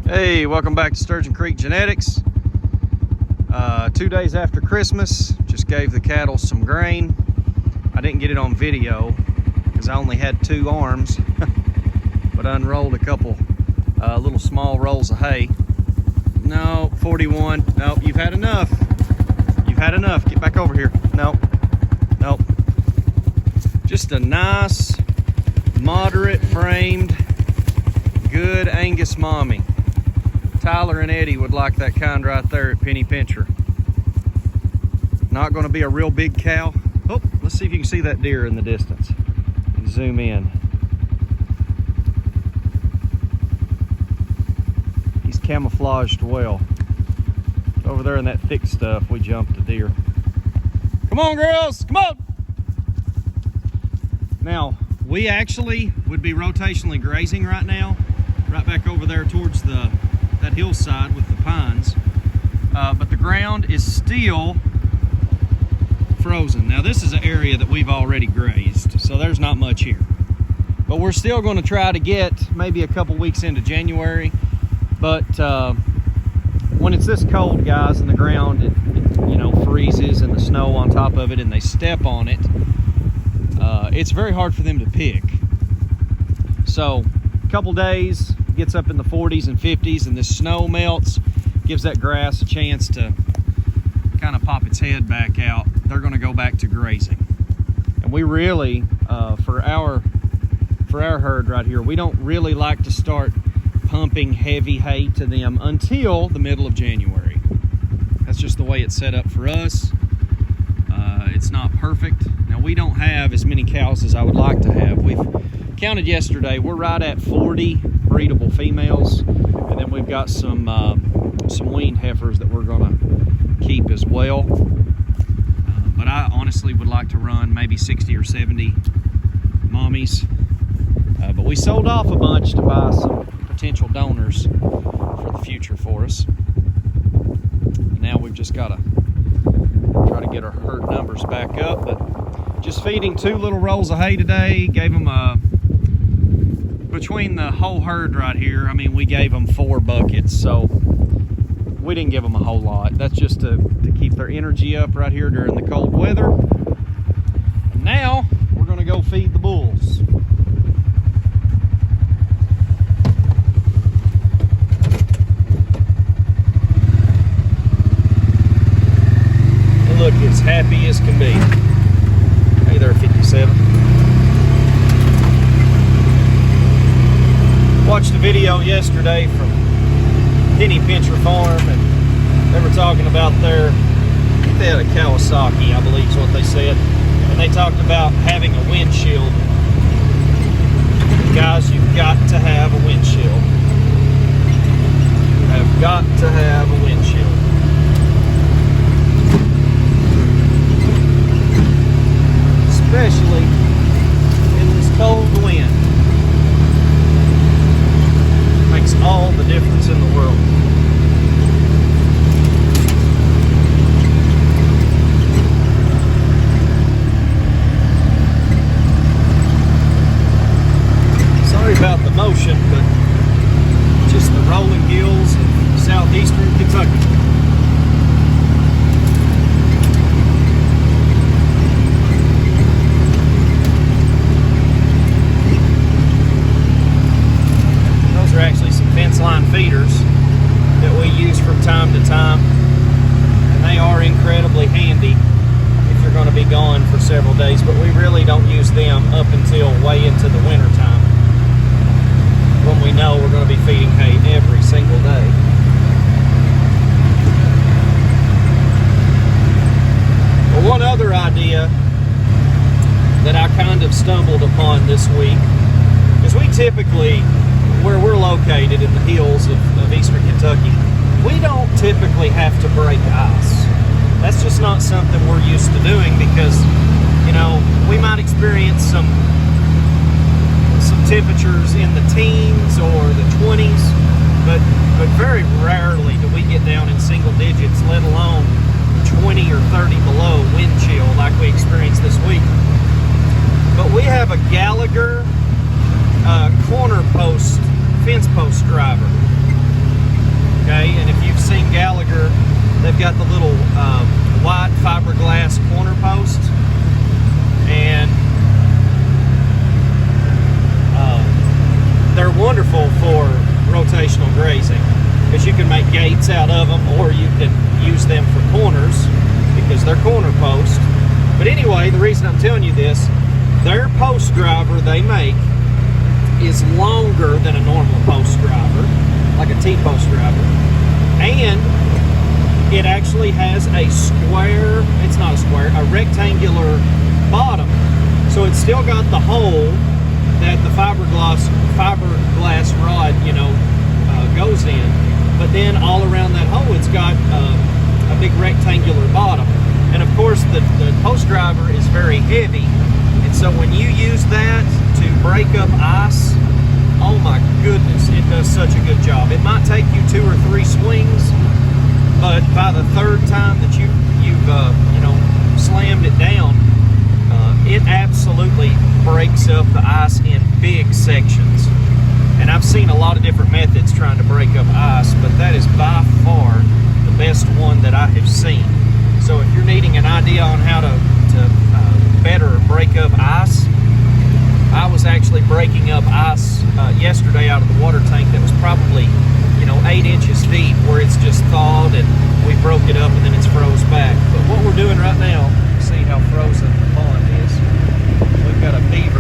Hey, welcome back to Sturgeon Creek Genetics. 2 days after Christmas, just gave the cattle some grain. I didn't get it on video because I only had 2 arms, but I unrolled a couple little small rolls of hay. No, 41. Nope, you've had enough. You've had enough. Get back over here. Nope. Nope. Just a nice, moderate framed, good Angus mommy. Tyler and Eddie would like that kind right there at Penny Pincher. Not going to be a real big cow. Oh, let's see if you can see that deer in the distance. Zoom in. He's camouflaged well. Over there in that thick stuff, we jumped a deer. Come on, girls, come on! Now, we actually would be rotationally grazing right now, right back over there towards that hillside with the pines, but the ground is still frozen. Now this is an area that we've already grazed, so there's not much here, but we're still going to try to get maybe a couple weeks into January. But when it's this cold, guys, and the ground it freezes and the snow on top of it and they step on it, it's very hard for them to pick. So a couple days, gets up in the 40s and 50s, and this snow melts, gives that grass a chance to kind of pop its head back out. They're going to go back to grazing. And we really, for our herd right here, we don't really like to start pumping heavy hay to them until the middle of January. That's just the way it's set up for us. It's not perfect. Now, we don't have as many cows as I would like to have. We've counted yesterday. We're right at 40 breedable females, and then we've got some weaned heifers that we're going to keep as well. But I honestly would like to run maybe 60 or 70 mommies. But we sold off a bunch to buy some potential donors for the future for us. And now we've just got to try to get our herd numbers back up. But just feeding 2 little rolls of hay today. Gave them between the whole herd right here, I mean, we gave them 4 buckets, so we didn't give them a whole lot. That's just to keep their energy up right here during the cold weather. And now we're going to go feed the bulls. They look as happy as can be. Hey there, 57. Watched a video yesterday from Penny Pincher Farm, and they were talking about they had a Kawasaki, I believe is what they said, and they talked about having a windshield. Guys, you've got to have a windshield. You have got to have a windshield. Especially in this cold wind. Makes all the difference in the world. Sorry about the motion, but just the rolling hills of southeastern Kentucky. Line feeders that we use from time to time, and they are incredibly handy if you're going to be gone for several days, but we really don't use them up until way into the winter time when we know we're going to be feeding hay every single day. Well, one other idea that I kind of stumbled upon this week is we typically, where we're located in the hills of eastern Kentucky, we don't typically have to break ice. That's just not something we're used to doing because, we might experience some temperatures in the teens or the 20s, but very rarely do we get down in single digits, let alone 20 or 30 below wind chill like we experienced this week. But we have a Gallagher corner post, fence post driver. crazy, because you can make gates out of them, or you can use them for corners because they're corner posts. But anyway, the reason I'm telling you this, their post driver they make is longer than a normal post driver, like a T-post driver, and it actually has a square, it's not a square, a rectangular bottom. So it's still got the hole that the fiberglass rod, goes in, but then all around that hole it's got a big rectangular bottom. And of course the post driver is very heavy, and so when you use that to break up ice, oh my goodness, it does such a good job. It might take you 2 or 3 swings, but by the third time that you've slammed it down, it absolutely breaks up the ice in big sections. And I've seen a lot of different methods trying to break up ice, but that is by far the best one that I have seen. So if you're needing an idea on how to better break up ice, I was actually breaking up ice yesterday out of the water tank that was probably 8 inches deep, where it's just thawed and we broke it up and then it's froze back. But what we're doing right now, see how frozen the pond is. We've got a beaver